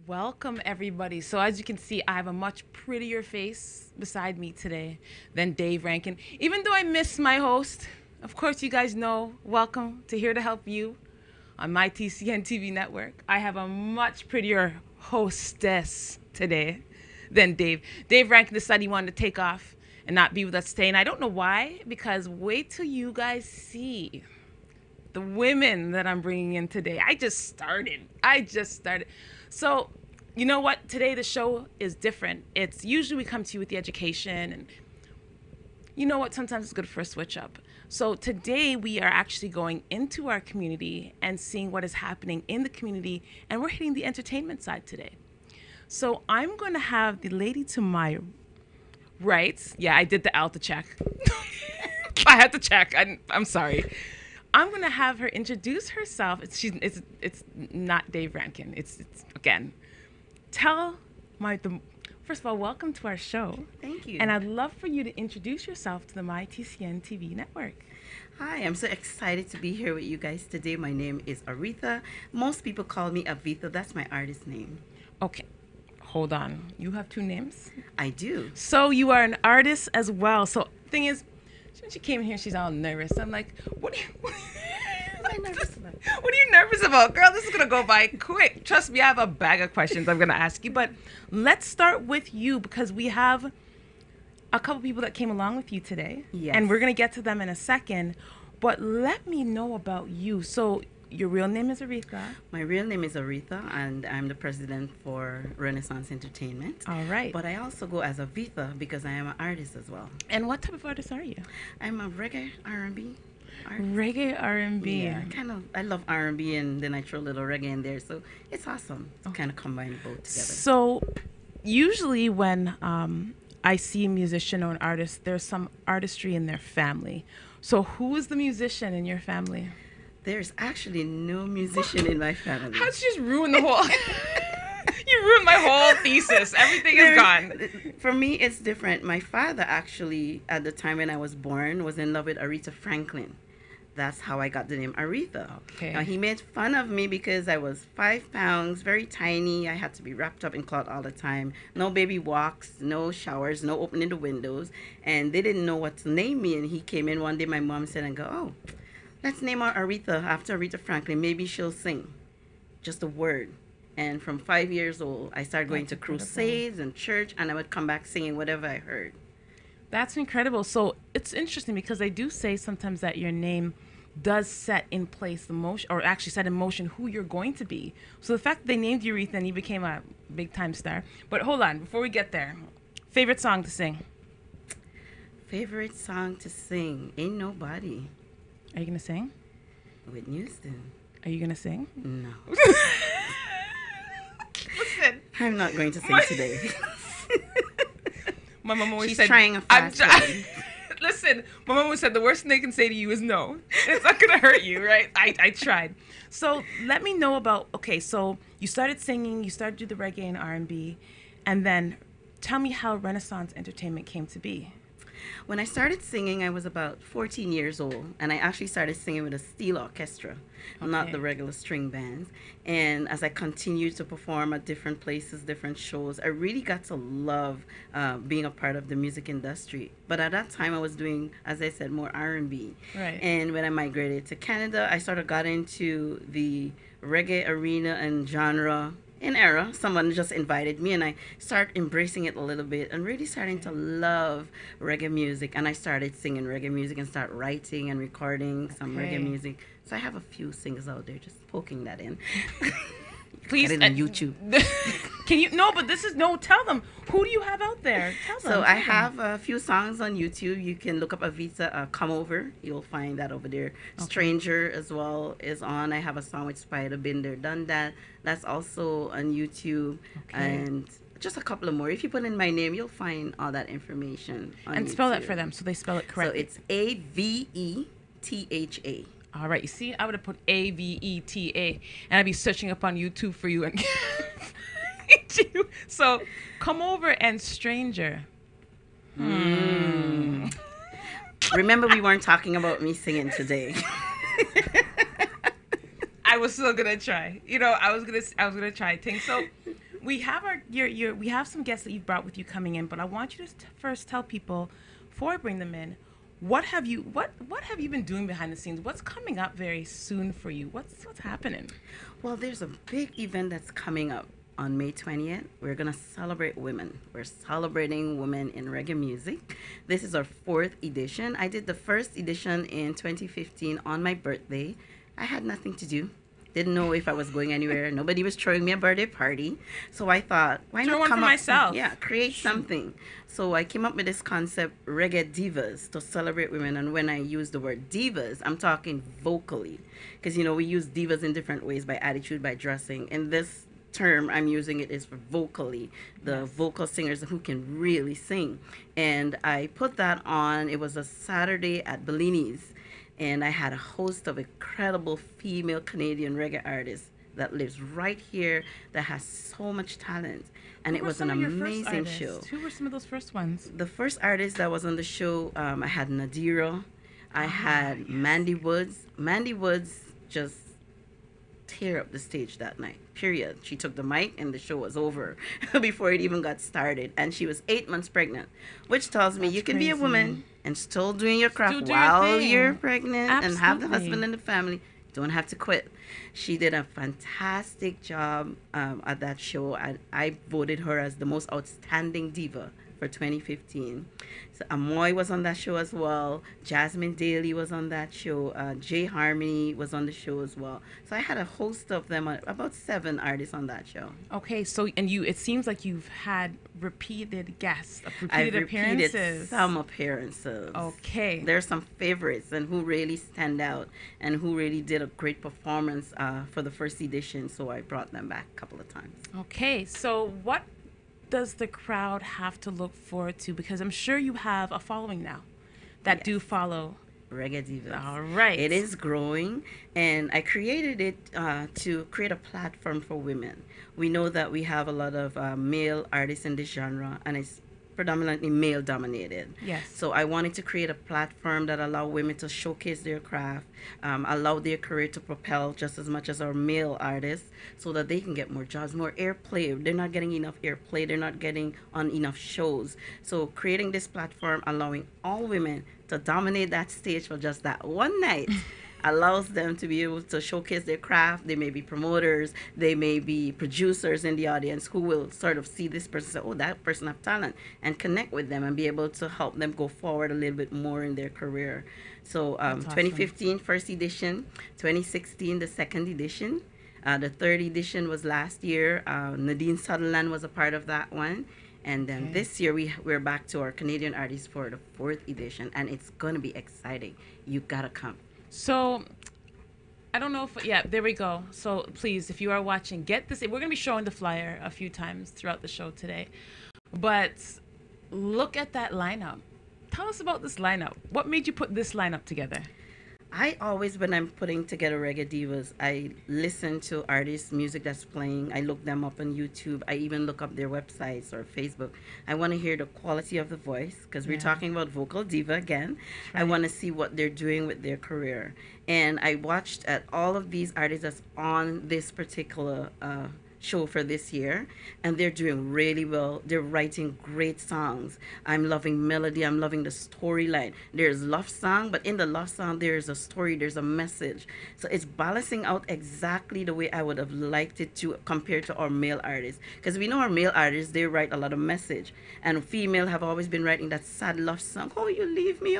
Welcome, everybody. So, as you can see, I have a much prettier face beside me today than Dave Rankin. Even though I miss my host, of course, you guys know, welcome to Here to Help You on my TCN TV network. I have a much prettier hostess today than Dave. Dave Rankin decided he wanted to take off and not be with us today. And I don't know why, because wait till you guys see the women that I'm bringing in today. I just started. So, you know what? Today the show is different. It's usually we come to you with the education, and you know what? Sometimes it's good for a switch up. So today we are actually going into our community and seeing what is happening in the community, and we're hitting the entertainment side today. So I'm going to have the lady to my right. Yeah, I did the Alta check. I had to check. I'm sorry. I'm going to have her introduce herself. It's not Dave Rankin. It's again. First of all, welcome to our show. Thank you. And I'd love for you to introduce yourself to the MyTCN TV network. Hi, I'm so excited to be here with you guys today. My name is Aretha. Most people call me Avitha. That's my artist name. Okay, hold on. You have two names? I do. So you are an artist as well. So thing is, when she came in here, she's all nervous. I'm like, what are you nervous about? What are you nervous about? Girl, this is going to go by quick. Trust me, I have a bag of questions I'm going to ask you. But let's start with you because we have a couple people that came along with you today. Yes. And we're going to get to them in a second. But let me know about you. So your real name is Aretha. My real name is Aretha, and I'm the president for Renaissance Entertainment. All right. But I also go as Avitha because I am an artist as well. And what type of artist are you? I'm a reggae R&B artist. Reggae R&B. Yeah, I love R&B, and then I throw a little reggae in there, so it's awesome to kind of combine both together. So usually when I see a musician or an artist, there's some artistry in their family. So who is the musician in your family? There's actually no musician in my family. How'd you just ruin the whole... You ruined my whole thesis. Everything is gone. For me, it's different. My father actually, at the time when I was born, was in love with Aretha Franklin. That's how I got the name Aretha. Okay. Now, he made fun of me because I was 5 pounds, very tiny. I had to be wrapped up in cloth all the time. No baby walks, no showers, no opening the windows. And they didn't know what to name me. And he came in one day, my mom said, oh, let's name her Aretha after Aretha Franklin. Maybe she'll sing. Just a word. And from 5 years old, I started going to crusades and church, and I would come back singing whatever I heard. That's incredible. So it's interesting because they do say sometimes that your name does set in place the motion, or actually set in motion who you're going to be. So the fact that they named you Aretha and you became a big time star. But hold on, before we get there, favorite song to sing? Favorite song to sing? Ain't Nobody. Are you going to sing? Whitney Houston. Are you going to sing? No. Listen, I'm not going to sing today. My mom always She's said, trying a fast one. Listen, my mom always said the worst thing they can say to you is no. It's not going to hurt you, right? I tried. So let me know about, okay, so you started singing, you started to do the reggae and R&B, and then tell me how Renaissance Entertainment came to be. When I started singing, I was about 14 years old, and I actually started singing with a steel orchestra, not the regular string bands. And as I continued to perform at different places, different shows, I really got to love being a part of the music industry. But at that time, I was doing, as I said, more R&B. Right. And when I migrated to Canada, I sort of got into the reggae arena and genre in era. Someone just invited me, and I started embracing it a little bit and really starting to love reggae music. And I started singing reggae music and start writing and recording some reggae music. So I have a few singers out there just poking that in. Please, on YouTube. Can you? No, but this is no. Tell them. Who do you have out there? Tell them. So I have a few songs on YouTube. You can look up Avita, Come Over. You'll find that over there. Okay. Stranger as well is on. I have a song with Spider, Been There, Done That. That's also on YouTube. Okay. And just a couple of more. If you put in my name, you'll find all that information on And YouTube. spell that for them so they spell it correctly. So it's Aveta. All right. You see, I would have put Aveta, and I'd be searching up on YouTube for you and you. So, Come Over and Stranger. Remember, we weren't talking about me singing today. I was still gonna try. You know, I was gonna try things. So, We have we have some guests that you've brought with you coming in, but I want you to first tell people before I bring them in, what have you been doing behind the scenes? What's coming up very soon for you? What's happening? Well, there's a big event that's coming up on May 20th. We're going to celebrate women. We're celebrating women in reggae music. This is our fourth edition. I did the first edition in 2015 on my birthday. I had nothing to do. Didn't know if I was going anywhere. Nobody was throwing me a birthday party. So I thought, why Throw not one come for up? myself. Yeah, create something. So I came up with this concept, Reggae Divas, to celebrate women. And when I use the word divas, I'm talking vocally. Because, we use divas in different ways, by attitude, by dressing. And this term I'm using it is for vocally, the vocal singers who can really sing. And I put that on. It was a Saturday at Bellini's, and I had a host of incredible female Canadian reggae artists that lives right here, that has so much talent. And it was an amazing show. Who were some of those first ones? The first artist that was on the show, I had Nadira, I had Mandy Woods. Mandy Woods just tear up the stage that night, period. She took the mic and the show was over before it even got started. And she was 8 months pregnant, which tells me you can be a woman and still doing your craft while you're pregnant and have the husband and the family. Don't have to quit. She did a fantastic job at that show. I voted her as the most outstanding diva for 2015. So Amoy was on that show as well. Jasmine Daly was on that show. Jay Harmony was on the show as well. So I had a host of them, about 7 artists on that show. Okay, so it seems like you've had repeated guests, I've appearances. Repeated some appearances. Okay. There's some favorites and who really stand out and who really did a great performance for the first edition. So I brought them back a couple of times. Okay, so what does the crowd have to look forward to? Because I'm sure you have a following now that do follow Reggae Divas. All right. It is growing, and I created it to create a platform for women. We know that we have a lot of male artists in this genre, and it's predominantly male dominated. Yes. So I wanted to create a platform that allow women to showcase their craft, allow their career to propel just as much as our male artists, so that they can get more jobs, more airplay. They're not getting enough airplay. They're not getting on enough shows. So creating this platform, allowing all women to dominate that stage for just that one night allows them to be able to showcase their craft. They may be promoters, they may be producers in the audience who will sort of see this person, say, oh, that person have talent, and connect with them and be able to help them go forward a little bit more in their career. So 2015 first edition, 2016 the second edition. The third edition was last year. Nadine Sutherland was a part of that one. And then this year we're back to our Canadian artists for the fourth edition, and it's going to be exciting. You gotta come. So, I don't know if, there we go. So, please, if you are watching, get this. We're going to be showing the flyer a few times throughout the show today. But look at that lineup. Tell us about this lineup. What made you put this lineup together? I always, when I'm putting together Reggae Divas, I listen to artists' music that's playing. I look them up on YouTube. I even look up their websites or Facebook. I want to hear the quality of the voice, because we're talking about vocal diva again. Right. I want to see what they're doing with their career. And I watched at all of these artists that's on this particular show for this year, and they're doing really well. They're writing great songs. I'm loving melody. I'm loving the storyline. There's love song, but in the love song there's a story, there's a message. So it's balancing out exactly the way I would have liked it to, compared to our male artists, because we know our male artists, they write a lot of message, and female have always been writing that sad love song, oh, you leave me.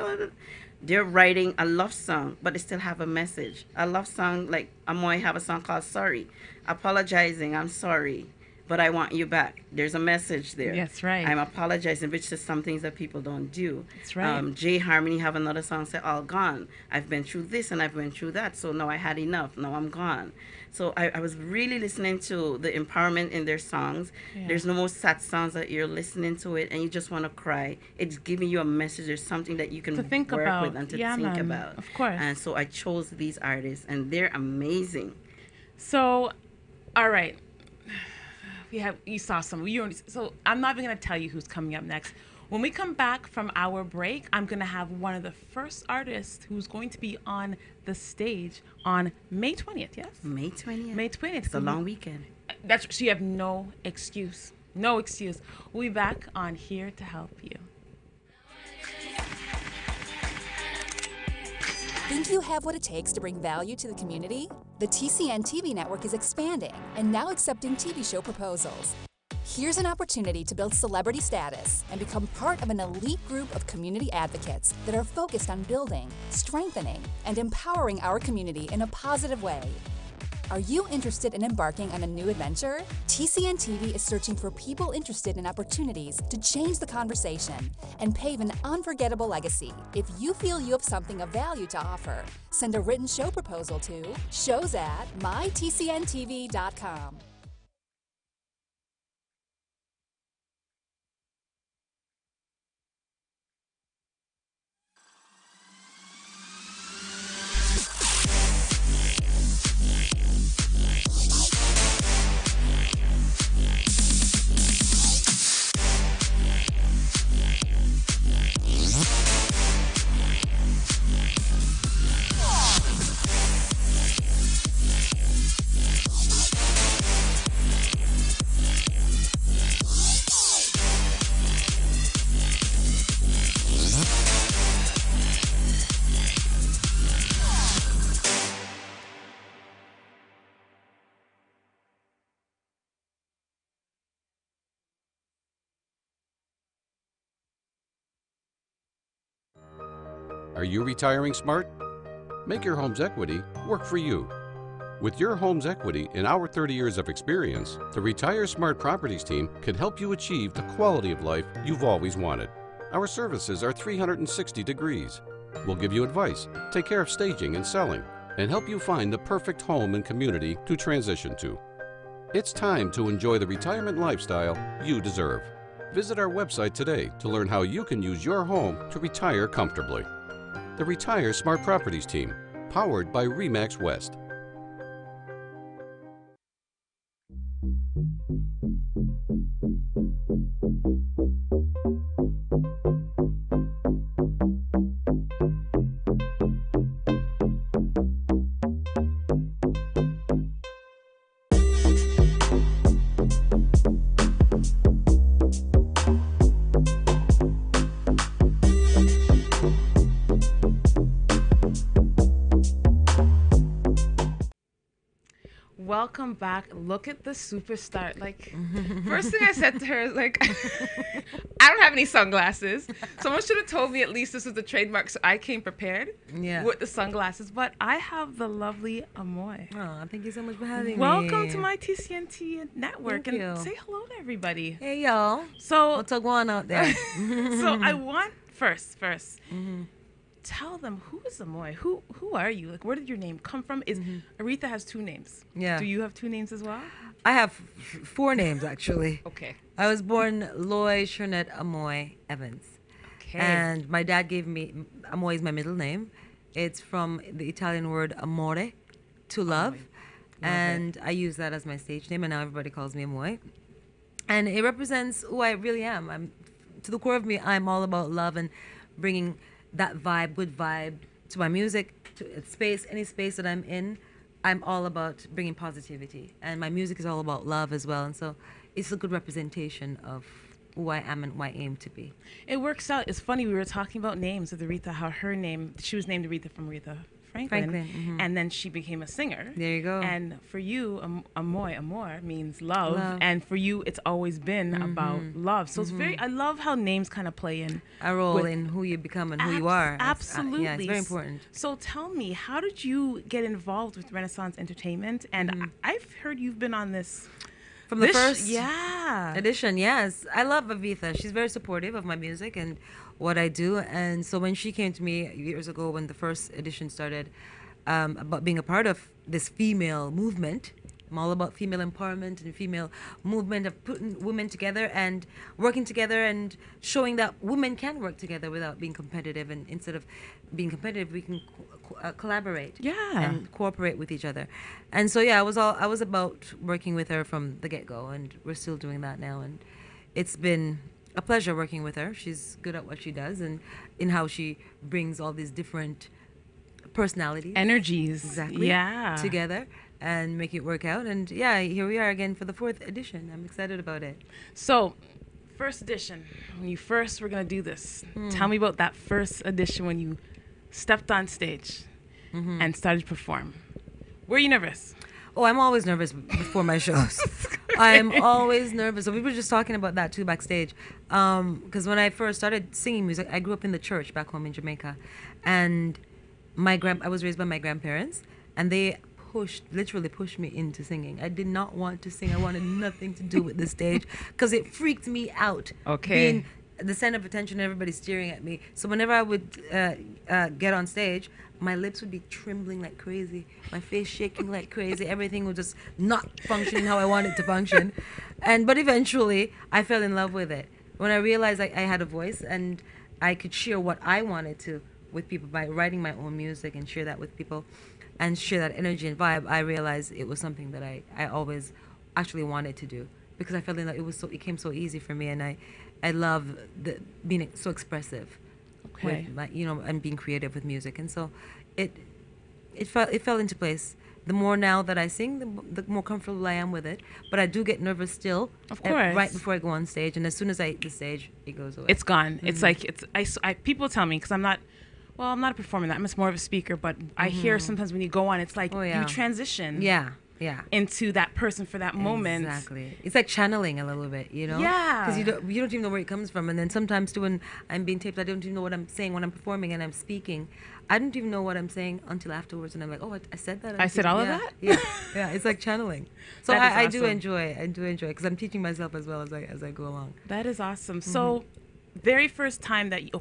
They're writing a love song, but they still have a message. A love song, like Amoy have a song called Sorry. Apologizing, I'm sorry, but I want you back. There's a message there. That's right. I'm apologizing, which is some things that people don't do. That's right. Jay Harmony have another song say, all gone. I've been through this and I've been through that, so now I had enough. Now I'm gone. So I was really listening to the empowerment in their songs. Yeah. There's no more sad songs that you're listening to it and you just want to cry. It's giving you a message or something that you can to think work about. with and to think about. Of course. And so I chose these artists, and they're amazing. So, all right. You saw some. So I'm not even going to tell you who's coming up next. When we come back from our break, I'm going to have one of the first artists who's going to be on the stage on May 20th, yes? May 20th. May 20th. It's a long weekend. That's so you have no excuse. No excuse. We'll be back on Here to Help You. Think you have what it takes to bring value to the community? The TCN TV network is expanding and now accepting TV show proposals. Here's an opportunity to build celebrity status and become part of an elite group of community advocates that are focused on building, strengthening, and empowering our community in a positive way. Are you interested in embarking on a new adventure? TCN TV is searching for people interested in opportunities to change the conversation and pave an unforgettable legacy. If you feel you have something of value to offer, send a written show proposal to shows@mytcntv.com. Are you retiring smart? Make your home's equity work for you. With your home's equity and our 30 years of experience, the Retire Smart Properties team can help you achieve the quality of life you've always wanted. Our services are 360 degrees. We'll give you advice, take care of staging and selling, and help you find the perfect home and community to transition to. It's time to enjoy the retirement lifestyle you deserve. Visit our website today to learn how you can use your home to retire comfortably. The Retire Smart Properties team, powered by RE/MAX West. Welcome back. Look at the superstar. Like, first thing I said to her is like, I don't have any sunglasses. Someone should have told me at least this was the trademark, so I came prepared with the sunglasses. But I have the lovely Amoy. Oh, thank you so much for having me. Welcome to my TCNT network. Thank and you. Say hello to everybody. Hey, y'all. So, What's going on out there? so I want first. Tell them, who is Amoy? Who are you? Like, where did your name come from? Is Aretha has two names. Yeah. Do you have two names as well? I have 4 names, actually. Okay. I was born Loy Shernette Amoy Evans. Okay. And my dad gave me, Amoy is my middle name. It's from the Italian word amore, to love. And I use that as my stage name, and now everybody calls me Amoy. And it represents who I really am. I'm, to the core of me, I'm all about love and bringing that vibe, good vibe, to my music, to space, any space that I'm in. I'm all about bringing positivity, and my music is all about love as well. And so it's a good representation of who I am and who I aim to be. It works out. It's funny, we were talking about names with Aretha, how her name, she was named Aretha from Aretha Franklin. And then she became a singer. There you go. And for you, amor means love. And for you, it's always been about love. So it's very, I love how names kind of play in. A role in who you become and who you are. Absolutely. Yeah, it's very important. So tell me, how did you get involved with Renaissance Entertainment? And I've heard you've been on this From the first edition, yes. I love Aretha. She's very supportive of my music and what I do. And so when she came to me years ago, when the first edition started, about being a part of this female movement, I'm all about female empowerment and female movement of putting women together and working together and showing that women can work together without being competitive. And instead of being competitive, we can collaborate and cooperate with each other. And so, yeah, I was about working with her from the get-go, and we're still doing that now. And it's been a pleasure working with her. She's good at what she does and in how she brings all these different personalities, energies, exactly, together. and make it work out. And yeah, here we are again for the 4th edition. I'm excited about it. So, first edition, when you first were going to do this, tell me about that first edition when you stepped on stage and started to perform. Were you nervous? Oh, I'm always nervous before my shows. I'm always nervous. So we were just talking about that too backstage. Because when I first started singing music, I grew up in the church back home in Jamaica. And I was raised by my grandparents. And they literally pushed me into singing. I did not want to sing. I wanted nothing to do with the stage because it freaked me out. Okay. Being the center of attention, everybody staring at me. So whenever I would get on stage, my lips would be trembling like crazy, my face shaking like crazy. Everything was just not functioning how I wanted to function. But eventually, I fell in love with it. When I realized I had a voice and I could share what I wanted to with people by writing my own music and share that with people and share that energy and vibe, I realized it was something that I always actually wanted to do because I felt like it came so easy for me, and I love being so expressive. Okay. With and being creative with music, and so it fell into place. The more now that I sing, the more comfortable I am with it. But I do get nervous still, of course, right before I go on stage, and as soon as I hit the stage, it goes away. It's gone. It's like people tell me because I'm not a performer. I'm just more of a speaker. But I hear sometimes when you go on, it's like you transition. Yeah. Into that person for that moment. Exactly. It's like channeling a little bit, Yeah. Because you don't even know where it comes from. And then sometimes too, when I'm being taped, I don't even know what I'm saying when I'm performing and I'm speaking. I don't even know what I'm saying until afterwards, and I'm like, oh, I said that. I said all of that. Yeah. It's like channeling. So I awesome. do enjoy because I'm teaching myself as well as I go along. That is awesome. So, very first time that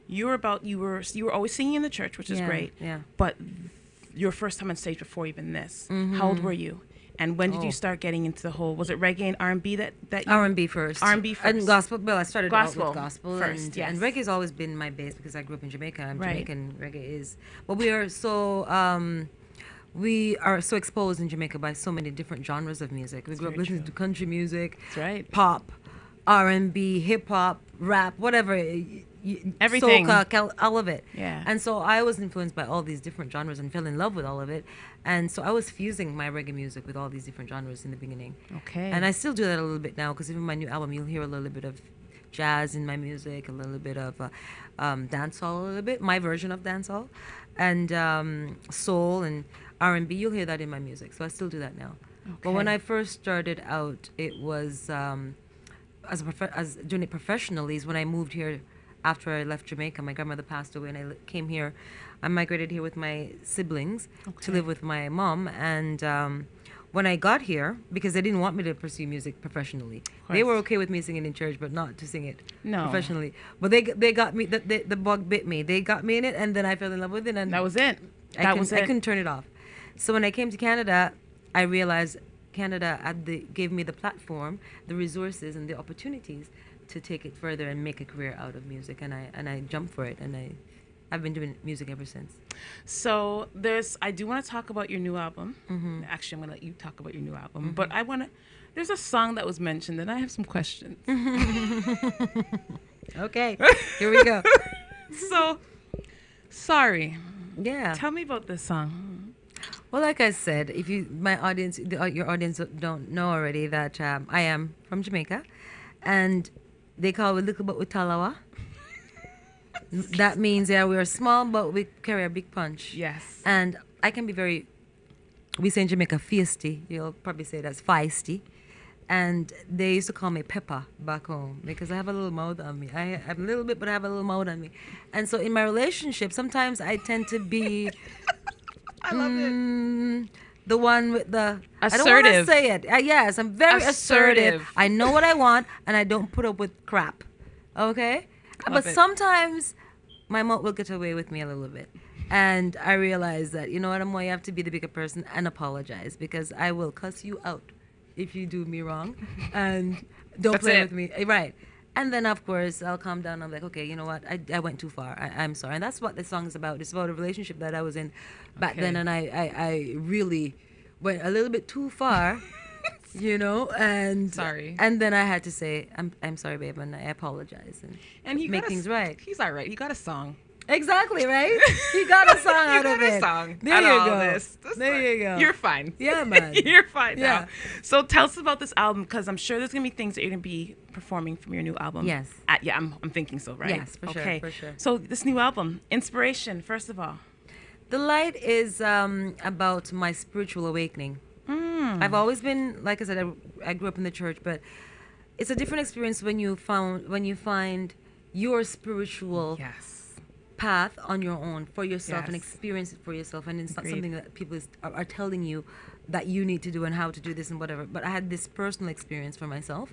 you were always singing in the church, which is great. Yeah. But your first time on stage before even this, how old were you? And when did you start getting into the whole, was it reggae and R&B that you... R&B first. R&B first. And gospel. Well, I started out Gospel with gospel first, yes. and reggae's always been my base because I grew up in Jamaica. I'm Right. Jamaican. Reggae is... Well, we are so exposed in Jamaica by so many different genres of music. We grew up listening to country music, That's right. pop, R&B, hip-hop, rap, whatever... Everything. Soca, all of it. Yeah. And so I was influenced by all these different genres and fell in love with all of it. And so I was fusing my reggae music with all these different genres in the beginning. Okay. And I still do that a little bit now because even my new album, you'll hear a little bit of jazz in my music, a little bit of dancehall, a little bit, my version of dancehall, and soul and R&B. You'll hear that in my music. So I still do that now. Okay. But when I first started out, it was as doing it professionally is when I moved here. After I left Jamaica, my grandmother passed away, and I came here. I migrated here with my siblings to live with my mom. And when I got here, because they didn't want me to pursue music professionally, they were okay with me singing in church, but not to sing it professionally. But they got me. The bug bit me. They got me in it, and then I fell in love with it. And that was it. I couldn't turn it off. So when I came to Canada, I realized Canada gave me the platform, the resources, and the opportunities to take it further and make a career out of music, and I jumped for it, and I've been doing music ever since. So I do want to talk about your new album. Actually, I'm going to let you talk about your new album, but there's a song that was mentioned, and I have some questions. Okay, here we go. So, sorry. Yeah. Tell me about this song. Well, like I said, if your audience don't know already that I am from Jamaica, and they call it little but we talawa. That means we are small but we carry a big punch. Yes. And I can be we say in Jamaica feisty. You'll probably say that's feisty. And they used to call me Peppa back home because I have a little mouth on me. I have a little bit, but I have a little mouth on me. And so in my relationship, sometimes I tend to be I love it. The one with the assertive. I don't want to say it. Yes, I'm very assertive. I know what I want, and I don't put up with crap. Okay, but sometimes my mouth will get away with me a little bit, and I realize that you have to be the bigger person and apologize because I will cuss you out if you do me wrong, and don't play with me. Right. And then, of course, I'll calm down. I'm like, okay, you know what? I went too far. I'm sorry. And that's what the song is about. It's about a relationship that I was in back then. And I really went a little bit too far, and sorry. And then I had to say, I'm sorry, babe, and I apologize. And he make things right. He's all right. He got a song. Exactly, right? He got a song out of it. A song. There out you of all go. This. There you go. You're fine. Yeah, man. You're fine Yeah. now. So tell us about this album, because I'm sure there's gonna be things that you're gonna be performing from your new album. Yes. Yeah, I'm thinking so, right? Yes, for sure, Okay. for sure. So this new album, inspiration, first of all. The light is about my spiritual awakening. I've always been, like I said, I grew up in the church, but it's a different experience when you find your spiritual path on your own for yourself and experience it for yourself, and it's not something that people are telling you that you need to do and how to do this and whatever. But I had this personal experience for myself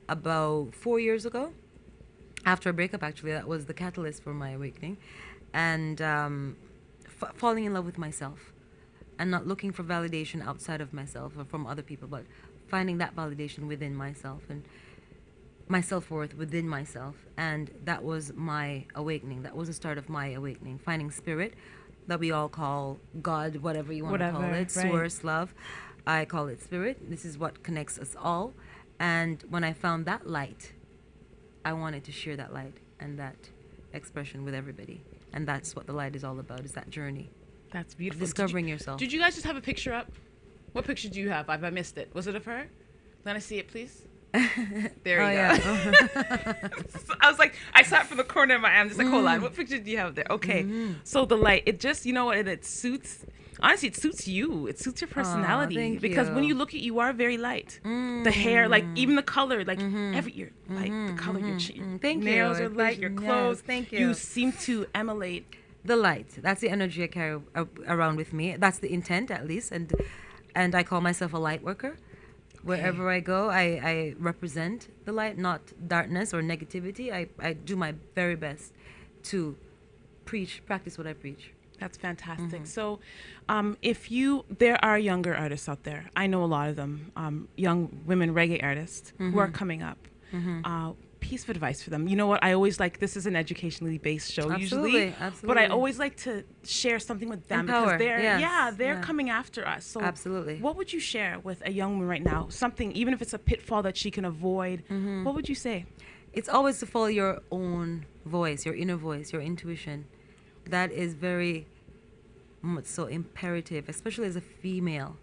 about 4 years ago, after a breakup. Actually, that was the catalyst for my awakening, and falling in love with myself and not looking for validation outside of myself or from other people, but finding that validation within myself and my self-worth within myself. And that was my awakening. That was the start of my awakening, finding spirit, that we all call God, whatever you want to call it, source, love. I call it spirit. This is what connects us all. And when I found that light, I wanted to share that light and that expression with everybody. And that's what the light is all about, is that journey. That's beautiful. Discovering yourself. Did you guys just have a picture up? What picture do you have? Have I missed it? Was it of her? Let us see it, please. There you go. Yeah. I was like, I saw it from the corner of my eye. I'm just like, hold on. What picture do you have there? Okay. So the light, it just, you know what, it suits. Honestly, it suits you. It suits your personality. Thank because you. when you look at you are very light. The hair, like even the color, like every year, light. The color, your Thank nails you. are light. Your clothes. Yes, thank you. You seem to emulate the light. That's the energy I carry around with me. That's the intent, at least. And I call myself a light worker. Wherever I go, I represent the light, not darkness or negativity. I do my very best to practice what I preach. That's fantastic. So there are younger artists out there. I know a lot of them, young women reggae artists who are coming up. Piece of advice for them. You know what? I always like, this is an educationally based show usually, but I always like to share something with them because they're coming after us. So what would you share with a young woman right now? Something, even if it's a pitfall that she can avoid, what would you say? It's always to follow your own voice, your inner voice, your intuition. That is very much so imperative, especially as a female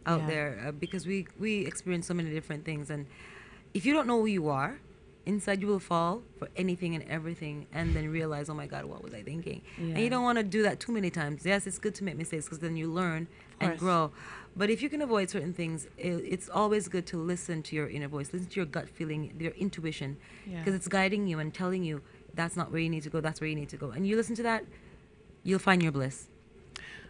out there, because we experience so many different things, and if you don't know who you are inside, you will fall for anything and everything and then realize, oh my God, what was I thinking? And you don't want to do that too many times. Yes, it's good to make mistakes because then you learn and grow. But if you can avoid certain things, it's always good to listen to your inner voice, listen to your gut feeling, your intuition, because it's guiding you and telling you that's not where you need to go, that's where you need to go. And you listen to that, you'll find your bliss.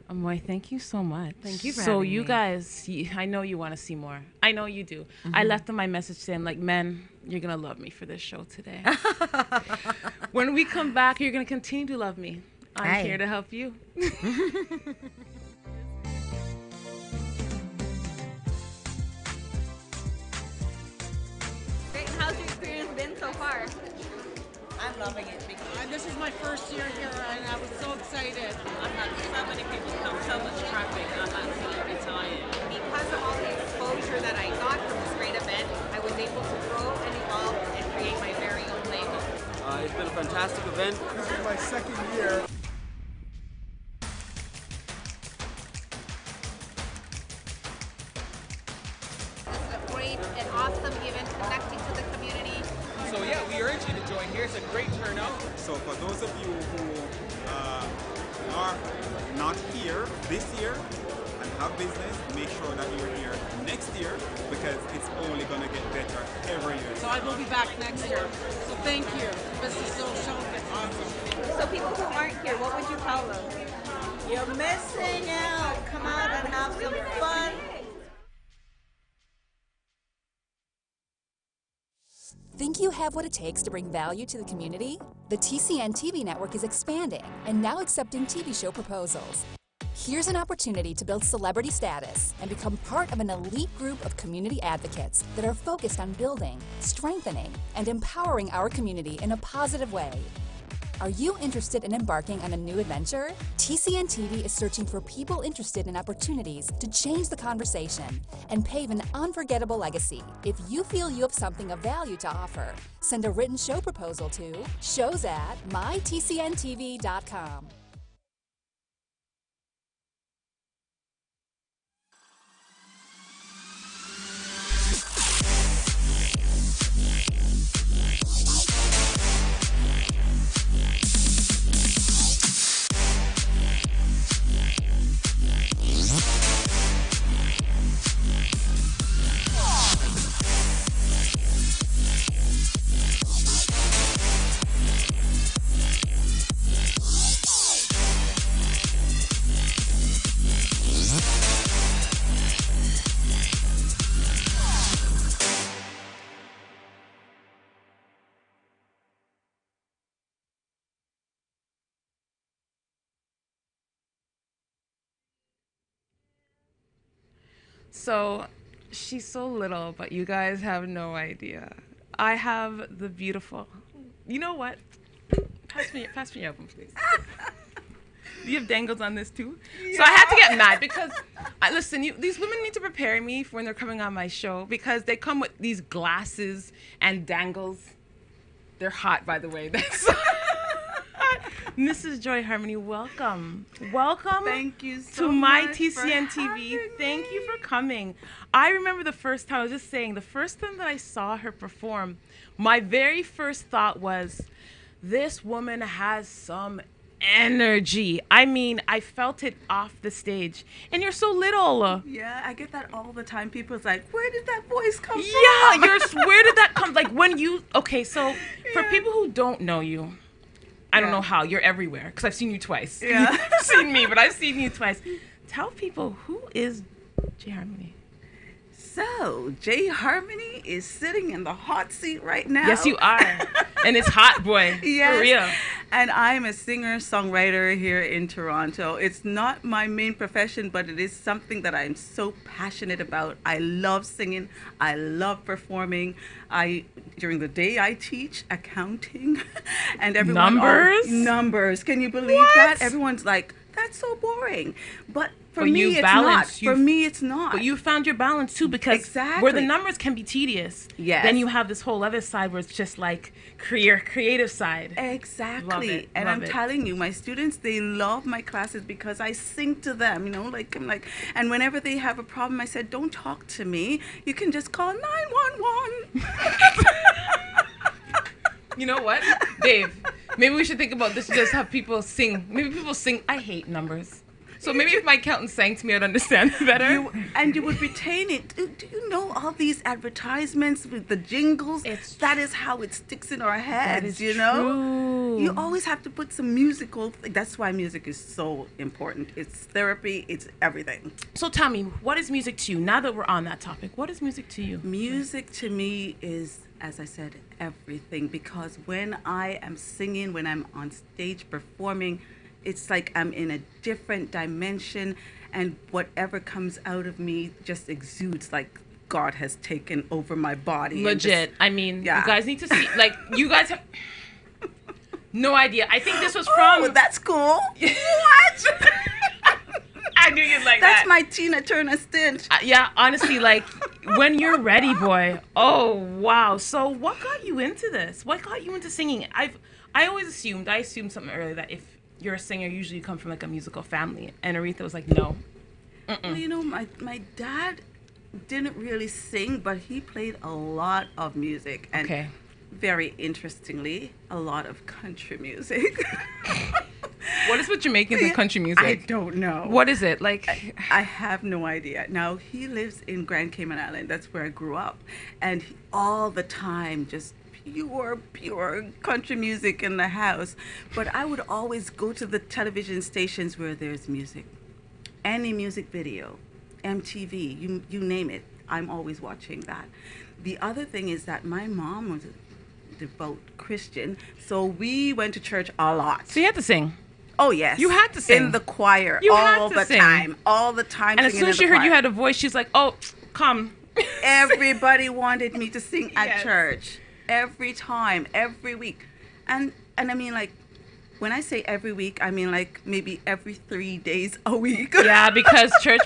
Amoy, thank you so much. Thank you for having having you me. Guys, I know you want to see more. I know you do. I left them my message saying, like, men, you're going to love me for this show today. When we come back, you're going to continue to love me. I'm here to help you. Great. And how's your experience been so far? I'm loving it because This is my first year here, and I was so excited. I'm not so many people come, so much traffic. I'm not every time. Because of all the exposure that I got from this great event, I was able to grow and evolve and create my very own label. It's been a fantastic event. This is my second year. This is a great and awesome event connecting to the community. So yeah, we urge you to join here. It's a great turnout. So for those of you who are not here this year and have business, make sure that you're here next year because it's only going to get better every year. So I will be back next year. So thank you. This is so awesome. So people who aren't here, what would you tell them? You're missing out. Come out and have some fun. Think you have what it takes to bring value to the community? The TCN TV network is expanding and now accepting TV show proposals. Here's an opportunity to build celebrity status and become part of an elite group of community advocates that are focused on building, strengthening, and empowering our community in a positive way. Are you interested in embarking on a new adventure? TCN TV is searching for people interested in opportunities to change the conversation and pave an unforgettable legacy. If you feel you have something of value to offer, send a written show proposal to shows@mytcntv.com. So, she's so little, but you guys have no idea. I have the beautiful. You know what? Pass me your album, please. Do you have dangles on this too? Yeah. So I had to get mad because, listen, these women need to prepare me for when they're coming on my show because they come with these glasses and dangles. They're hot, by the way. That's Mrs. Joy Harmony, welcome. Welcome. Thank you so to my much TCN TV. Thank you for coming. I remember the first time, I was just saying, the first time that I saw her perform, my very first thought was, this woman has some energy. I mean, I felt it off the stage. And you're so little. Yeah, I get that all the time. People's like, where did that voice come from? Yeah, where did that come? Like when you, okay, so for people who don't know you, I don't know how, you're everywhere because I've seen you twice. Yeah. You've seen me, but I've seen you twice. Tell people, who is J Harmony? So, J Harmony is sitting in the hot seat right now. Yes, you are. And it's hot, boy. Yes. For real. And I'm a singer-songwriter here in Toronto. It's not my main profession, but it is something that I'm so passionate about. I love singing. I love performing. During the day, I teach accounting. And everyone... Numbers. Can you believe that? Everyone's like, that's so boring. But for me, it's not. For me, it's not. But you found your balance too, because where the numbers can be tedious, then you have this whole other side where it's just like creative side. Exactly. Love it. And I'm telling you, my students, they love my classes because I sing to them, you know, like I'm like, and whenever they have a problem, I said, don't talk to me. You can just call 911. You know what, Dave? Maybe we should think about this. Just have people sing. Maybe people sing. I hate numbers. So maybe if my accountant sang to me, I'd understand better. And you would retain it. Do you know all these advertisements with the jingles? That is how it sticks in our heads, That is you know? true. You always have to put some musical. That's why music is so important. It's therapy. It's everything. So tell me, what is music to you? Now that we're on that topic, what is music to you? Music to me is, as I said, everything. Because when I am singing, when I'm on stage performing, it's like I'm in a different dimension, and whatever comes out of me just exudes like God has taken over my body. Legit. I mean, you guys need to see, like, you guys have no idea. I think this was from... Oh, that's cool. What? I knew you'd like that. That's my Tina Turner stint. Yeah, honestly, like, when you're ready, boy. Oh, wow. So what got you into this? What got you into singing? I assumed something earlier, that if you're a singer, usually you come from like a musical family. And Aretha was like, no. Well, you know, my dad didn't really sing, but he played a lot of music. And very interestingly, a lot of country music. What is with Jamaicans and country music? I don't know. What is it? Like, I have no idea. Now, he lives in Grand Cayman Island. That's where I grew up. And all the time, just pure country music in the house. But I would always go to the television stations where there's music. Any music video, MTV, you name it. I'm always watching that. The other thing is that my mom was a devout Christian, so we went to church a lot. So you had to sing? Oh, yes. You had to sing? In the choir all the time. And as soon as she heard you had a voice, she's like, oh, come. Everybody wanted me to sing at church. Every time, every week. And I mean, like, when I say every week, I mean like maybe every 3 days a week. Yeah, because church,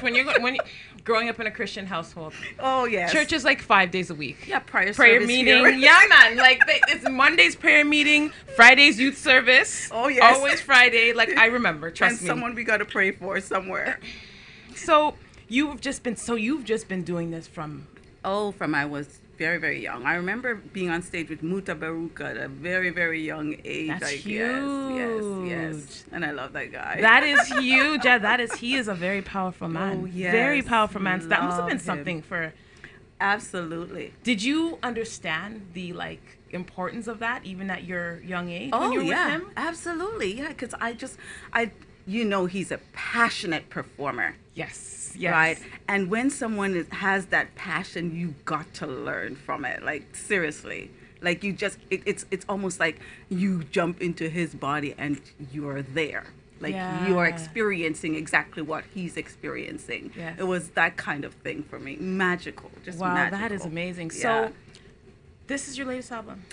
growing up in a Christian household, oh yes, church is like 5 days a week. Yeah, prayer meeting. Here. Yeah, man. Like it's Monday's prayer meeting, Friday's youth service. Oh yes, always Friday. Like I remember. Trust me. And someone we got to pray for somewhere. So you've just been doing this from I was very, very young. I remember being on stage with Muta Baruka at a very, very young age. That's like, huge. Yes. And I love that guy. That is huge. Yeah, he is a very powerful man. Oh, yes. Very powerful man. So that must have been Love something him. for... Absolutely. Did you understand the, like, importance of that even at your young age when Oh, you were yeah. with him? Absolutely. Yeah, because he's a passionate performer. Yes. Right? And when someone has that passion, you got to learn from it. Like, seriously. Like, you just, it's almost like you jump into his body and you're there. Like, you are experiencing exactly what he's experiencing. Yes. It was that kind of thing for me. Magical. Just wow, magical. that is amazing. Yeah. So, this is your latest album?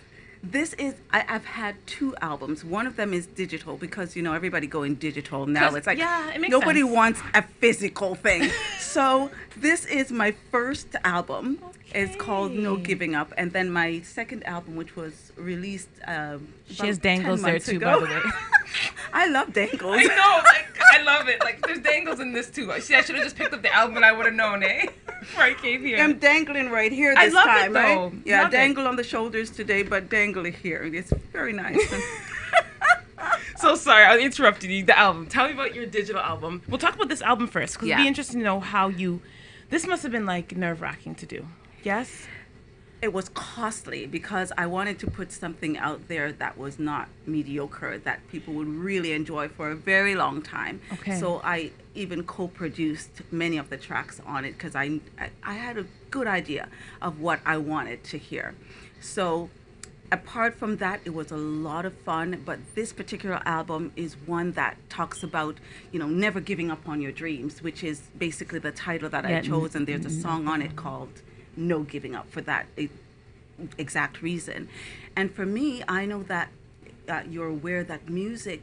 This is, I've had 2 albums. One of them is digital because, everybody going digital now. It's like, it makes nobody sense. wants a physical thing. So this is my first album. Okay. It's called No Giving Up. And then my second album, which was released she has dangles there too, ago. by the way. I love dangles. I know, I love it. Like, there's dangles in this too. See, I should have just picked up the album and I would have known, eh? Before I came here. I'm dangling right here this I love time, it, though. right? Yeah, love dangle on the shoulders today, but dangle it here. It's very nice. So sorry, I interrupted you. The album. Tell me about your digital album. We'll talk about this album first, because it'd be interesting to know how this must have been like nerve-wracking to do. Yes? It was costly because I wanted to put something out there that was not mediocre, that people would really enjoy for a very long time. Okay. So I even co-produced many of the tracks on it because I had a good idea of what I wanted to hear. So apart from that, it was a lot of fun, but this particular album is one that talks about, never giving up on your dreams, which is basically the title that I chose, and there's a song on it called No Giving Up for that exact reason. And for me, I know that you're aware that music,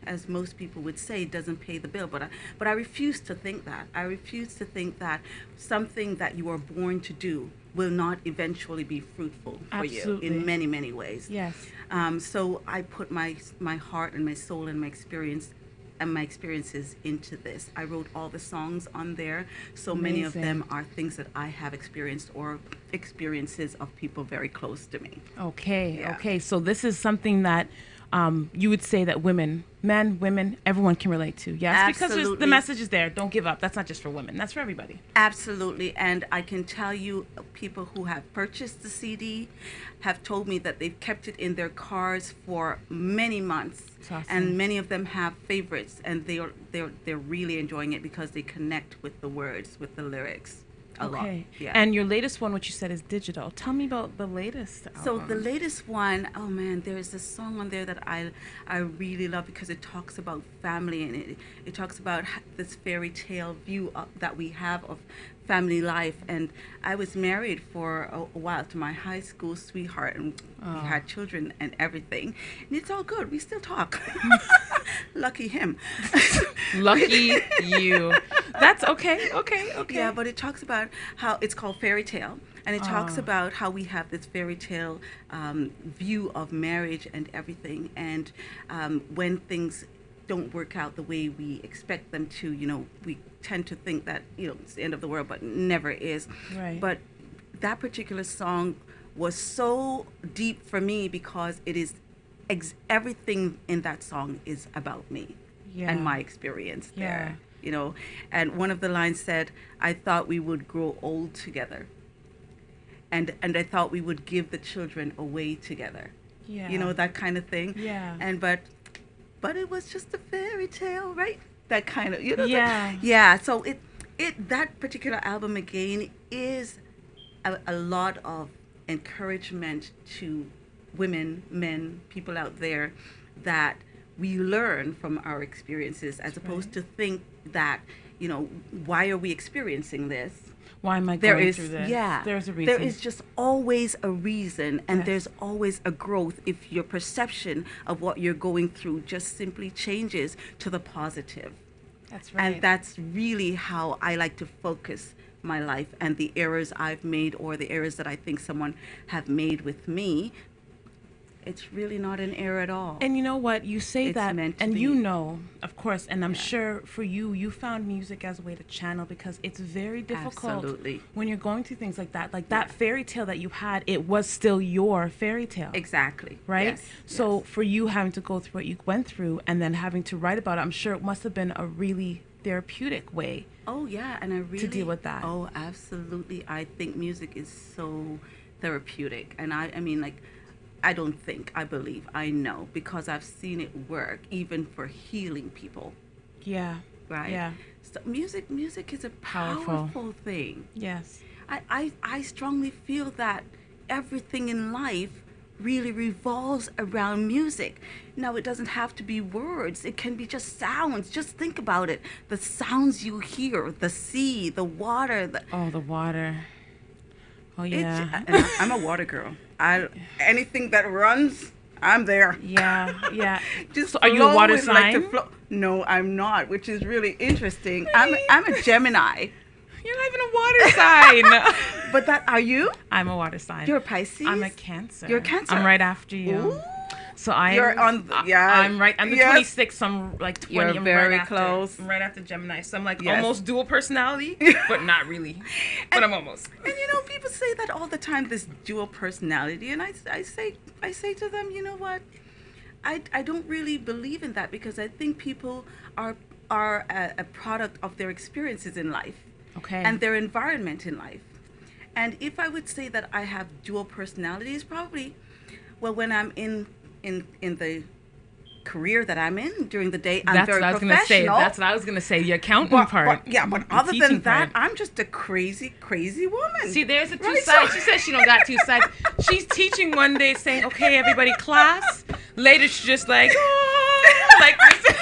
as most people would say, doesn't pay the bill, but I refuse to think that. I refuse to think that something that you are born to do will not eventually be fruitful for you in many, many ways. Yes. So I put my heart and my soul and my experiences into this. I wrote all the songs on there, so many of them are things that I have experienced or experiences of people very close to me. Okay. So this is something that you would say that men, women, everyone can relate to. Yes, Absolutely. because the message is there. Don't give up. That's not just for women. That's for everybody. Absolutely. And I can tell you, people who have purchased the CD have told me that they've kept it in their cars for many months. Awesome. And many of them have favorites, and they're really enjoying it because they connect with the words, with the lyrics. A lot. Yeah. And your latest one, which you said is digital. Tell me about the latest album. So the latest one, oh man, there's a song on there that I really love because it talks about family, and it talks about this fairy tale view that we have of family life. And I was married for a while to my high school sweetheart, and we had children and everything. And it's all good. We still talk. Lucky him. Lucky you. That's okay. Yeah, but it talks about how it's called Fairy Tale, and it talks about how we have this fairy tale view of marriage and everything, and when things don't work out the way we expect them to, we tend to think that, it's the end of the world, but never is. Right. But that particular song was so deep for me because it is everything in that song is about me and my experience there. And one of the lines said, I thought we would grow old together. And I thought we would give the children away together. Yeah. That kind of thing. Yeah. And but it was just a fairy tale, right? That kind of, Yeah. Yeah. So that particular album again is a lot of encouragement to women, men, people out there, that we learn from our experiences, as opposed to think that you know, why are we experiencing this? Why am I There going is, through this? yeah, There's a reason. there is just always a reason, and Yes. there's always a growth if your perception of what you're going through just simply changes to the positive. That's right. And that's really how I like to focus my life, and the errors I've made or the errors that I think someone have made with me. It's really not an error at all. And you know what? You say It's that, meant to and be. you know, of course, and I'm sure for you, you found music as a way to channel, because it's very difficult Absolutely. when you're going through things like that. Like that fairy tale that you had, it was still your fairy tale. Exactly. Right? Yes, So yes. for you having to go through what you went through and then having to write about it, I'm sure it must have been a really therapeutic way. Oh yeah, and I really deal with that. Oh, absolutely. I think music is so therapeutic, and I mean, like, I don't think, I believe, I know, because I've seen it work even for healing people. Yeah. Right. Yeah. So music is a powerful thing. Yes. I strongly feel that everything in life really revolves around music. Now, it doesn't have to be words. It can be just sounds. Just think about it. The sounds you hear, the sea, the water. Oh, the water. Oh, yeah. And I'm a water girl. Anything that runs, I'm there. Yeah, yeah. Just So are you a flow water with, like, the sign? flow. No, I'm not, which is really interesting. I'm a Gemini. You're not even a water sign. But are you? I'm a water sign. You're a Pisces? I'm a Cancer. You're a Cancer? I'm right after you. Ooh. So I'm. You're on I'm right. I'm the yes. 26th. So I'm like 20. You're I'm very right after, close. I'm right after Gemini. So I'm like Yes. almost dual personality, but not really. But I'm almost. And you know, people say that all the time, this dual personality, and I say to them, you know what? I don't really believe in that, because I think people are a product of their experiences in life. Okay. And their environment in life. And if I would say that I have dual personalities, probably, well, when I'm in the career that I'm in during the day, I'm That's very what I was professional. gonna say. That's what I was gonna say. The accountant part. But the other teaching than that, part. I'm just a crazy woman. See, there's the two Right, sides. so- She says she don't got two sides. She's teaching one day, saying, "Okay, everybody, class." Later, she's just like, like this.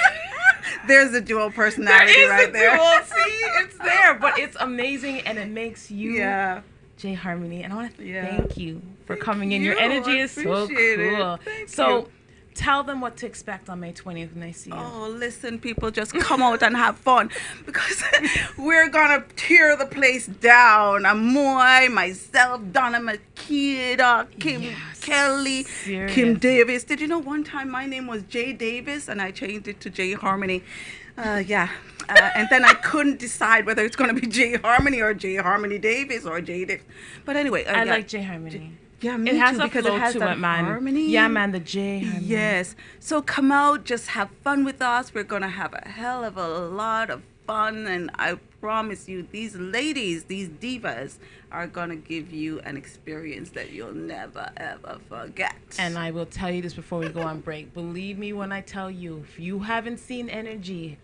There's a dual personality There is right a there. dual. See, it's there, but it's amazing, and it makes you, Yeah. J Harmony. And I want to Yeah. thank you for coming in. you. Your energy I is so appreciate it. cool. Thank So, you. tell them what to expect on May 20th when they see you. Oh, listen, people, just come out and have fun, because we're gonna tear the place down. Amoy, myself, Donna McKeeda, Kim Yes, Kelly, serious. Kim Davis. Did you know one time my name was J Davis and I changed it to J Harmony? And then I couldn't decide whether it's gonna be J Harmony or J Harmony Davis or J Davis. But anyway, I yeah. like J Harmony. Yeah, me It has too, a because flow it has to that it, man. harmony. Yeah, man, the J Harmony. Yes. So come out, just have fun with us. We're going to have a hell of a lot of fun. And I promise you, these ladies, these divas, are going to give you an experience that you'll never, ever forget. And I will tell you this before we go on break. Believe me when I tell you, if you haven't seen energy,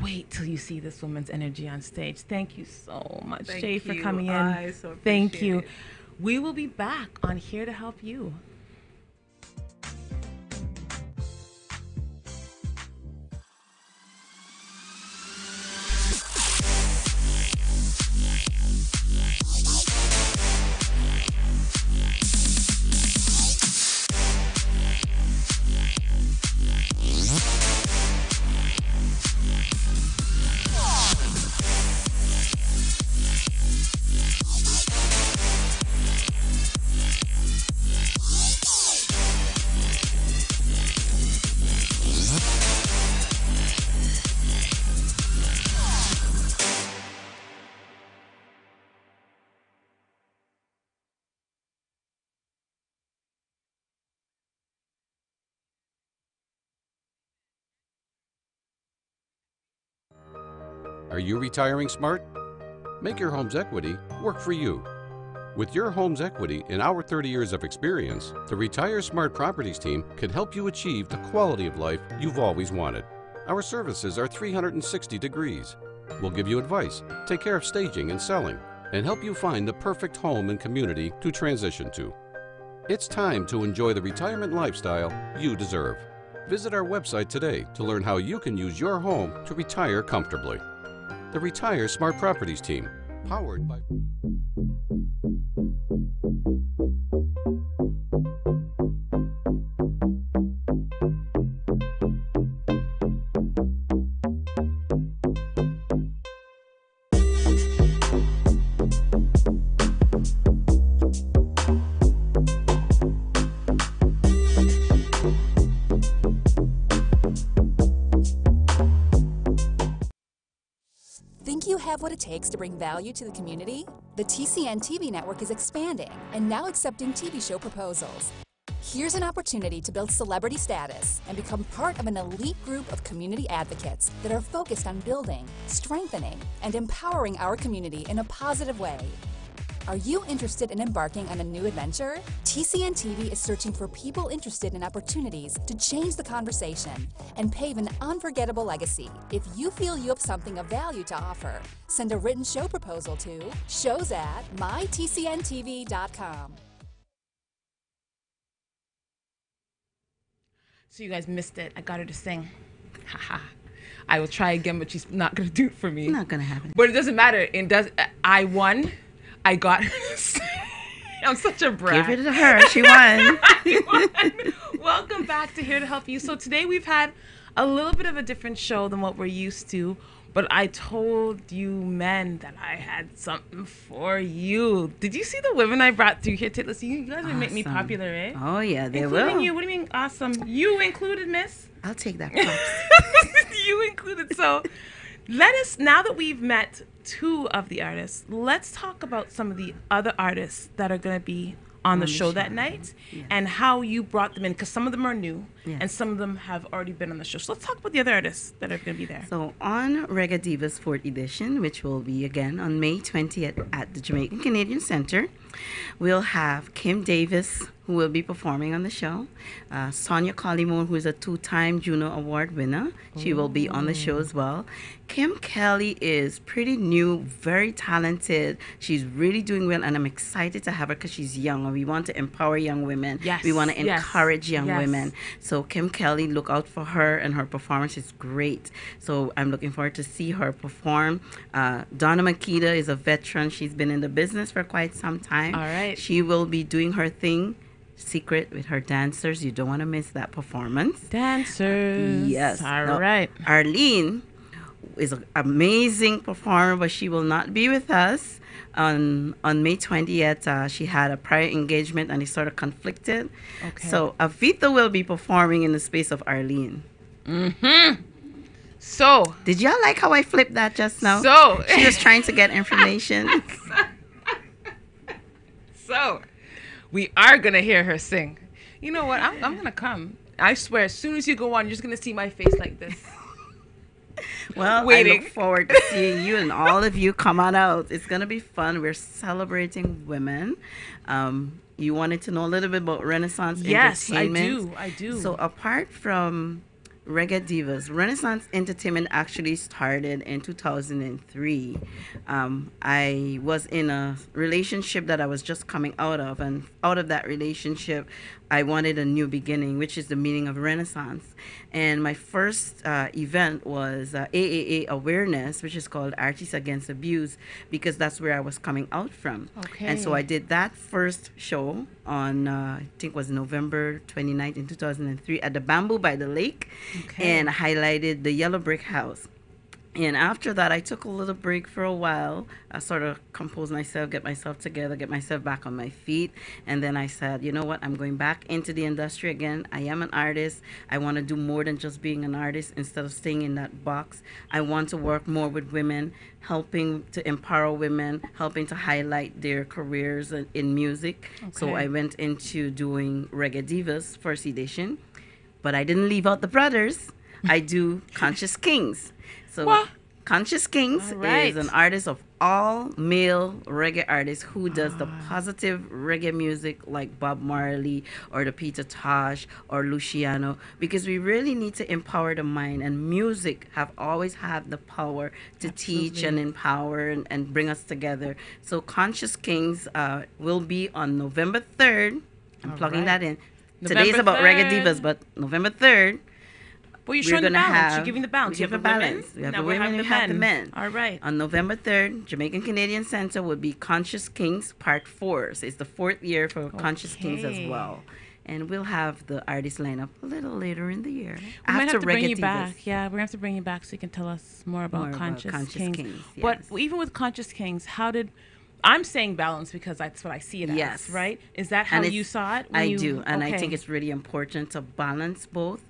wait till you see this woman's energy on stage. Thank you so much, Thank Jay, for you. coming in. I so Thank appreciate you. it. We will be back on Here to Help You. Are you retiring smart? Make your home's equity work for you. With your home's equity and our 30 years of experience, the Retire Smart Properties team can help you achieve the quality of life you've always wanted. Our services are 360 degrees. We'll give you advice, take care of staging and selling, and help you find the perfect home and community to transition to. It's time to enjoy the retirement lifestyle you deserve. Visit our website today to learn how you can use your home to retire comfortably. the Retire Smart Properties team, powered by... Think you have what it takes to bring value to the community? The TCN TV network is expanding and now accepting TV show proposals. Here's an opportunity to build celebrity status and become part of an elite group of community advocates that are focused on building, strengthening, and empowering our community in a positive way. Are you interested in embarking on a new adventure? TCN TV is searching for people interested in opportunities to change the conversation and pave an unforgettable legacy. If you feel you have something of value to offer, send a written show proposal to shows@mytcntv.com. So you guys missed it. I got her to sing. Haha. I will try again, but she's not gonna do it for me. Not gonna happen. But it doesn't matter. I won. I got her to sing. I'm such a brat. Give it to her. She won. Welcome back to Here to Help You. So today we've had a little bit of a different show than what we're used to. But I told you men that I had something for you. Did you see the women I brought through here? Listen, you guys would make me popular, eh? Oh, yeah, they Including will. you. What do you mean awesome? You included, miss? I'll take that props. You included. So let us, now that we've met two of the artists, let's talk about some of the other artists that are going to be on the show that night, and how you brought them in, because some of them are new, and some of them have already been on the show. So let's talk about the other artists that are going to be there. So on Reggae Divas 4th edition, which will be again on May 20th at the Jamaican Canadian Centre, we'll have Kim Davis, who will be performing on the show. Sonia Collymore, who is a 2-time Juno Award winner. She will be on the show as well. Kim Kelly is pretty new, very talented. She's really doing well, and I'm excited to have her because she's young, and we want to empower young women. Yes. We want to encourage young Yes. women. So Kim Kelly, look out for her, and her performance is great. So I'm looking forward to see her perform. Donna Makita is a veteran. She's been in the business for quite some time. All right. She will be doing her thing secret with her dancers. You don't want to miss that performance. Dancers. Yes. All Now, right. Arlene is an amazing performer, but she will not be with us on May 20th. She had a prior engagement and it sort of conflicted. Okay. So Avita will be performing in the space of Arlene. So did y'all like how I flipped that just now? So she was trying to get information. So we are going to hear her sing. You know what? I'm going to come. I swear, as soon as you go on, you're just going to see my face like this. Well, Waiting. I look forward to seeing you and all of you come on out. It's going to be fun. We're celebrating women. You wanted to know a little bit about Renaissance Entertainment? I do. So apart from Reggae Divas, Renaissance Entertainment actually started in 2003. I was in a relationship that I was just coming out of, and out of that relationship, I wanted a new beginning, which is the meaning of Renaissance. And my first event was AAA Awareness, which is called Artists Against Abuse, because that's where I was coming out from. Okay. And so I did that first show on, I think it was November 29th in 2003 at the Bamboo by the Lake, and highlighted the Yellow Brick House. And after that, I took a little break for a while. I sort of composed myself, get myself together, get myself back on my feet. And then I said, you know what? I'm going back into the industry again. I am an artist. I want to do more than just being an artist instead of staying in that box. I want to work more with women, helping to empower women, helping to highlight their careers in music. So I went into doing Reggae Divas first edition. But I didn't leave out the brothers. I do Conscious Kings. So Conscious Kings is an artist of all male reggae artists who does the positive reggae music like Bob Marley or the Peter Tosh or Luciano, because we really need to empower the mind, and music have always had the power to teach and empower and bring us together. So Conscious Kings will be on November 3rd. I'm plugging that in. Today is about Reggae Divas, but November 3rd, Well, you're showing the balance. You're giving the balance. We You give have a the balance. women. We have Now the we women, we have the men. All right. On November 3rd, Jamaican Canadian Center will be Conscious Kings Part 4. So it's the 4th year for Conscious Kings as well. And we'll have the artist lineup a little later in the year. We might have to bring you back. Yeah, we're going to have to bring you back so you can tell us more about Conscious Kings. Yes. But even with Conscious Kings, I'm saying balance because that's what I see it as, right? Is that how you saw it? I do, and I think it's really important to balance both.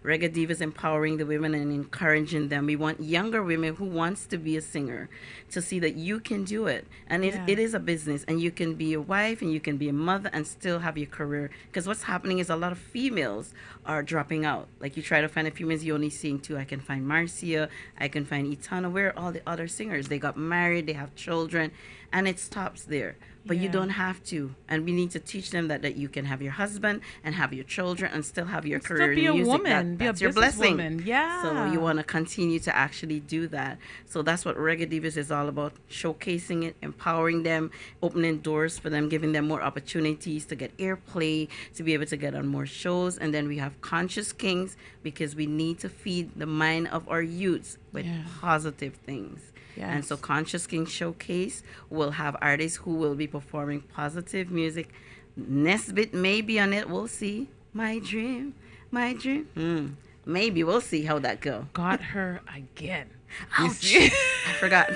Reggae Divas empowering the women and encouraging them. We want younger women who wants to be a singer to see that you can do it. And it is a business, and you can be a wife and you can be a mother and still have your career. Because what's happening is a lot of females are dropping out. Like you try to find a females, you only seeing two. I can find Marcia, I can find Itana. Where are all the other singers? They got married, they have children, and it stops there. But you don't have to. And we need to teach them that you can have your husband and have your children and still have your career in music. Woman, that's your blessing. Woman. Yeah. So you want to continue to actually do that. So that's what Reggae Divas is all about, showcasing it, empowering them, opening doors for them, giving them more opportunities to get airplay, to be able to get on more shows. And then we have Conscious Kings because we need to feed the mind of our youths with positive things. Yes. And so Conscious King Showcase will have artists who will be performing positive music. Nesbit may be on it. We'll see. My dream. Maybe. We'll see how that go. Got her again. Ouch. I forgot.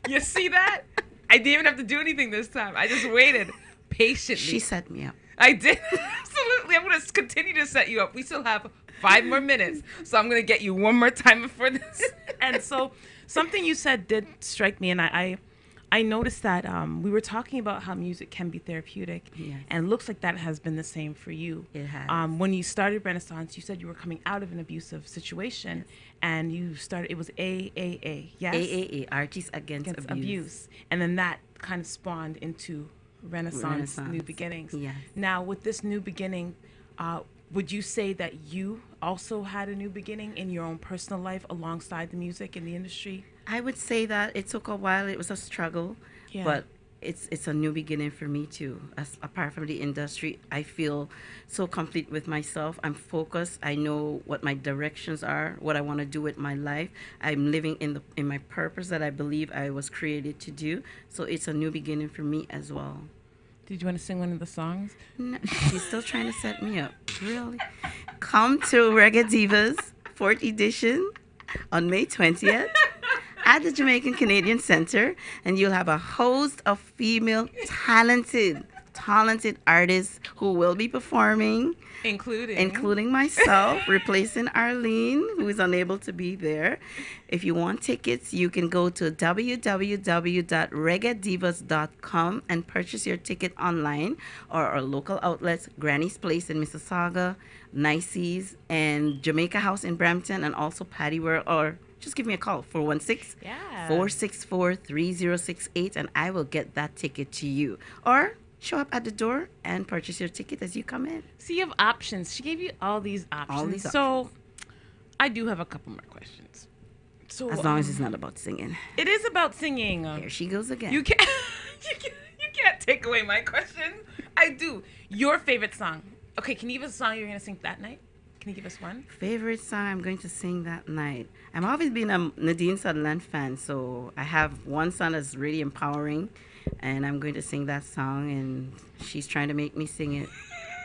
You see that? I didn't even have to do anything this time. I just waited patiently. She set me up. I did. Absolutely. I'm going to continue to set you up. We still have 5 more minutes. So I'm going to get you one more time before this. And so something you said did strike me, and I noticed that we were talking about how music can be therapeutic, and it looks like that has been the same for you. It has. When you started Renaissance, you said you were coming out of an abusive situation, and you started. It was AAA, yes. AAA, Artists Against Abuse, and then that kind of spawned into Renaissance. New Beginnings. Yes. Now, with this new beginning, would you say that you also had a new beginning in your own personal life alongside the music in the industry? I would say that it took a while. It was a struggle, but it's a new beginning for me too. Apart from the industry, I feel so complete with myself. I'm focused. I know what my directions are, what I want to do with my life. I'm living in my purpose that I believe I was created to do. So it's a new beginning for me as well. Did you want to sing one of the songs? No, she's still trying to set me up. Really? Come to Reggae Divas 4th edition on May 20th at the Jamaican Canadian Center, and you'll have a host of female talented artists who will be performing, including myself, replacing Arlene, who is unable to be there. If you want tickets, you can go to www.reggaedivas.com and purchase your ticket online, or our local outlets, Granny's Place in Mississauga, Nicey's, and Jamaica House in Brampton, and also Patty World, or just give me a call, 416-464-3068, and I will get that ticket to you. Or show up at the door and purchase your ticket as you come in. So you have options. She gave you all these options. So I do have a couple more questions. So as long as it's not about singing. It is about singing. Here she goes again. You can't take away my question. I do. Your favorite song. Okay, can you give us a song you're going to sing that night? Can you give us one? Favorite song I'm going to sing that night. I've always been a Nadine Sutherland fan, so I have one song that's really empowering, and I'm going to sing that song, and she's trying to make me sing it.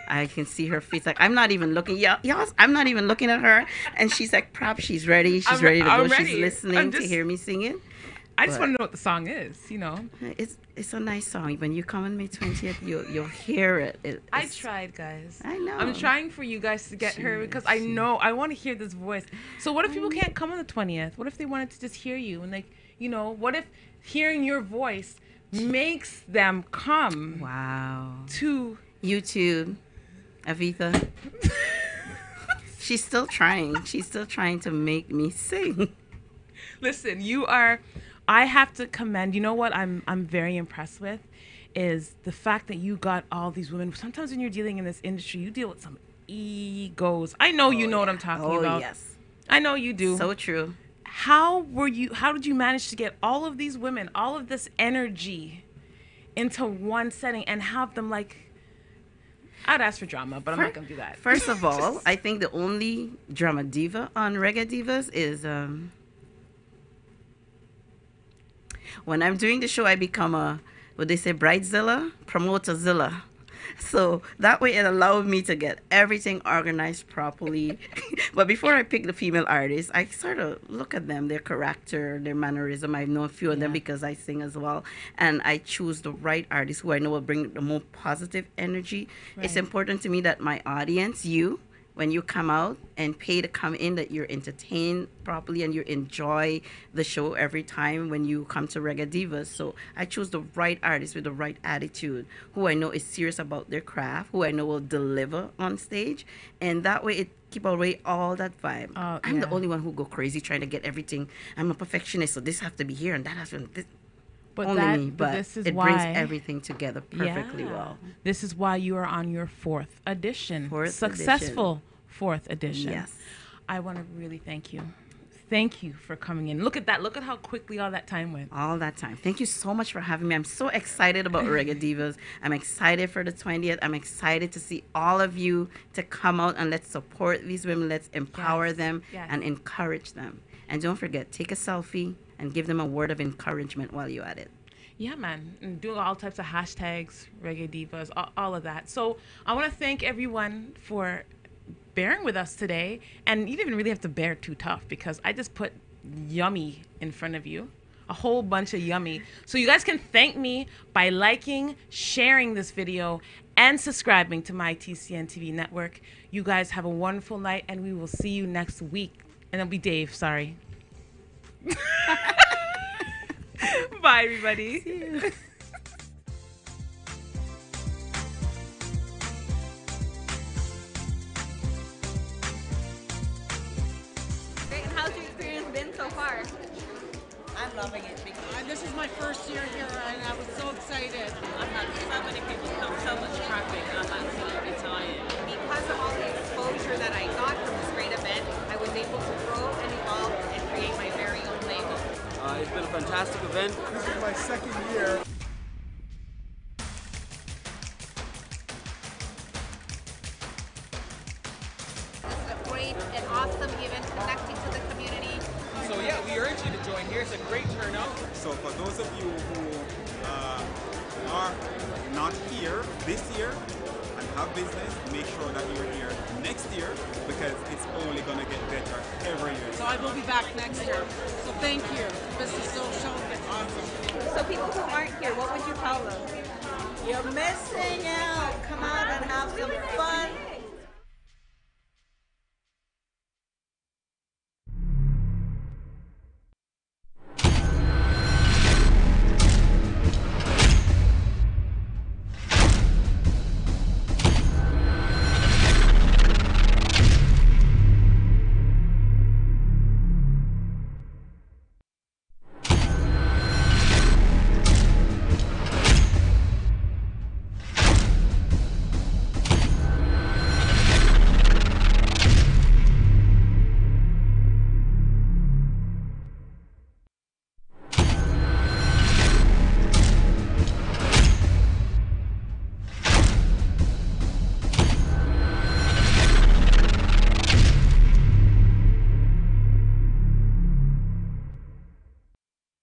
I can see her face. Like, I'm not even looking. I'm not even looking at her, and she's like, "Prop, she's ready. She's ready to go. She's listening to hear me sing it." I just want to know what the song is, you know. It's a nice song. When you come on May 20th, you'll hear it. I tried, guys. I know. I'm trying for you guys to get her because I know I want to hear this voice. So what if people can't come on the 20th? What if they wanted to just hear you? And like, you know, what if hearing your voice makes them come? Wow. To YouTube, Avitha. She's still trying. She's still trying to make me sing. Listen, I have to commend, you know what I'm very impressed with is the fact that you got all these women. Sometimes when you're dealing in this industry, you deal with some egos. I know you know what I'm talking about. Oh, yes. I know you do. So true. How did you manage to get all of these women, all of this energy into one setting and have them like, I'd ask for drama, but I'm not gonna do that. First of all, I think the only drama diva on Reggae Divas is when I'm doing the show, I become what they say, bridezilla, promoterzilla. So that way it allowed me to get everything organized properly. But before I pick the female artists, I sort of look at them, their character, their mannerism. I know a few of them because I sing as well. And I choose the right artists who I know will bring the more positive energy. Right. It's important to me that my audience, you, when you come out and pay to come in, that you're entertained properly and you enjoy the show every time when you come to Reggae Divas. So I choose the right artist with the right attitude, who I know is serious about their craft, who I know will deliver on stage. And that way it keep away all that vibe. I'm the only one who go crazy trying to get everything. I'm a perfectionist, so this has to be here and that has to be... But only me, but this is it why, brings everything together perfectly well. This is why you are on your fourth edition. Successful fourth edition. Yes. I want to really thank you. Thank you for coming in. Look at that. Look at how quickly all that time went. All that time. Thank you so much for having me. I'm so excited about Reggae Divas. I'm excited for the 20th. I'm excited to see all of you to come out and let's support these women. Let's empower them and encourage them. And don't forget, take a selfie and give them a word of encouragement while you're at it. Yeah, man. And do all types of hashtags, Reggae Divas, all of that. So I want to thank everyone for bearing with us today. And you didn't even really have to bear too tough because I just put yummy in front of you. A whole bunch of yummy. So you guys can thank me by liking, sharing this video, and subscribing to my TCN TV network. You guys have a wonderful night, and we will see you next week. And it'll be Dave, sorry. Bye, everybody. See you. Great. And how's your experience been so far? I'm loving it. This is my first year here, and I was so excited. I've had so many people come, so much traffic. I'm absolutely tired. Because of all the exposure that I got from this great event, I was able to grow and evolve and create my very own label. It's been a fantastic event. This is my second year. This is a great and awesome event connecting to the community. So yeah, we urge you to join here. It's a great turnout. So for those of you who are not here this year and have business, make sure that you're here next year because it's only going to get better every year. So I will be back next year. So thank you. This is so awesome. So people who aren't here, what would you tell them? You're missing out. Come out and have some fun.